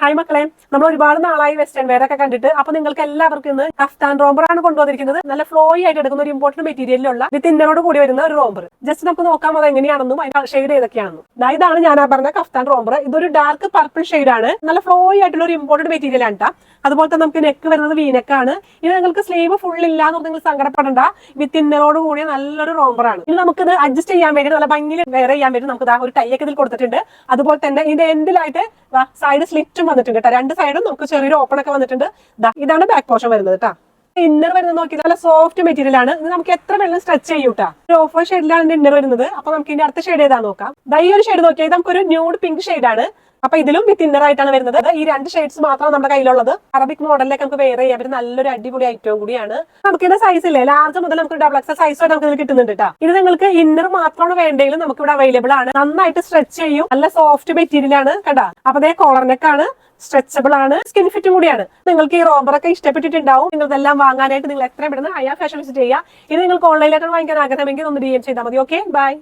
Hi മക്കളെ, നമ്മൾ ഒരുപാട് നാളായി വെസ്റ്റേൺ വെയർ ഒക്കെ കണ്ടിട്ട്. അപ്പൊ നിങ്ങൾക്ക് എല്ലാവർക്കും ഇന്ന് കഫ്താൻ റോംബർ ആണ് കൊണ്ടുവന്നിരിക്കുന്നത്. നല്ല ഫ്ലോയി ആയിട്ട് എടുക്കുന്ന ഒരു ഇമ്പോർട്ടന്റ് മെറ്റീരിയലിലുള്ള വിത്ത് ഇന്നറോട് കൂടി വരുന്ന ഒരു റോംബർ. ജസ്റ്റ് നമുക്ക് നോക്കാം അത് എങ്ങനെയാണെന്നും അതിന്റെ ഷെയ്ഡ് ഏതൊക്കെയാണെന്നും. ഇതാണ് ഞാൻ പറഞ്ഞ കഫ്താൻ റോംബർ. ഇതൊരു ഡാർക്ക് പർപ്പിൾ ഷെയ്ഡ് ആണ്. നല്ല ഫ്ലോയി ആയിട്ടുള്ള ഒരു ഇമ്പോർട്ടന്റ് മെറ്റീരിയൽ ആണ്. അതുപോലെ തന്നെ നമുക്ക് നെക്ക് വരുന്നത് വീനെക്കാണ്. ഇനി നിങ്ങൾക്ക് സ്ലീവ് ഫുൾ ഇല്ലാന്ന് നിങ്ങൾ സങ്കടപ്പെടണ്ട. വിത്ത് ഇന്നറോട് കൂടിയ നല്ലൊരു റോംബർ ആണ്. ഇനി നമുക്കിത് അഡ്ജസ്റ്റ് ചെയ്യാൻ വേണ്ടി നല്ല ഭംഗിയിൽ വെയർ ചെയ്യാൻ വേണ്ടി നമുക്ക് ഒരു ടൈ ഒക്കെ ഇതിൽ കൊടുത്തിട്ടുണ്ട്. അതുപോലെ തന്നെ ഇതിന്റെ എൻഡിലായിട്ട് സൈഡ് സ്ലിറ്റും വന്നിട്ടുണ്ട് കേട്ടോ. രണ്ട് സൈഡും നമുക്ക് ചെറിയൊരു ഓപ്പൺ ഒക്കെ വന്നിട്ടുണ്ട്. ഇതാണ് ബാക്ക് പോർഷൻ വരുന്നത് കേട്ടോ. ഇന്നർ വരുന്നത് നോക്കി നല്ല സോഫ്റ്റ് മെറ്റീരിയൽ ആണ്. ഇത് നമുക്ക് എത്ര വെള്ളം സ്ട്രെച്ച് ചെയ്യൂട്ടാ. ഒരു ഓഫ് വൈറ്റ് ഷെയ്ഡിലാണ് ഇന്നർ വരുന്നത്. അപ്പൊ നമുക്ക് ഇതിന്റെ അടുത്ത ഷെയ്ഡ് ഏതാ നോക്കാം. ഈ ഒരു ഷെയ്ഡ് നോക്കിയാൽ നമുക്കൊരു ന്യൂഡ് പിങ്ക് ഷെയ്ഡ് ആണ്. അപ്പൊ ഇതിലും വിത്ത് ഇന്നർ ആയിട്ടാണ് വരുന്നത്. ഈ രണ്ട് ഷെയ്ഡ്സ് മാത്രമാണ് നമ്മുടെ കയ്യിലുള്ളത്. അറബിക് മോഡലിലേക്ക് നമുക്ക് വെയർ ചെയ്യാൻ പറ്റും നല്ലൊരു അടിപൊളി ഐറ്റവും കൂടിയാണ്. നമുക്ക് ഇതിന്റെ സൈസ് ഇല്ലേ, ലാർജ് മുതൽ നമുക്ക് ഡബിൾ എക്സൽ സൈസ് വരെ നമുക്ക് ഇതിൽ കിട്ടുന്നുണ്ട് കേട്ടോ. ഇത് നിങ്ങൾക്ക് ഇന്നർ മാത്രമാണ് വേണ്ടെങ്കിലും നമുക്ക് ഇവിടെ അവൈലബിൾ ആണ്. നന്നായിട്ട് സ്ട്രെച്ച് ചെയ്യും. നല്ല സോഫ്റ്റ് മെറ്റീരിയൽ ആണ് കേട്ടോ. അപ്പൊ അതേ കോളർ നെക്കാണ്, സ്ട്രെച്ചബിൾ ആണ്, സ്കിൻ ഫിറ്റും കൂടിയാണ്. നിങ്ങൾക്ക് ഈ റോംബർ ഒക്കെ ഇഷ്ടപ്പെട്ടിട്ടുണ്ടാവും. നിങ്ങൾക്കെല്ലാം വാങ്ങാനായിട്ട് നിങ്ങൾ എത്രയും പെട്ടെന്ന് ഹയ ഫാഷൻ വിസിറ്റ് ചെയ്യുക. ഇത് നിങ്ങൾക്ക് ഓൺലൈനിലേക്കാണ് വാങ്ങിക്കാൻ ആഗ്രഹമെങ്കിൽ ഒന്ന് DM ചെയ്താൽ മതി. Okay, by.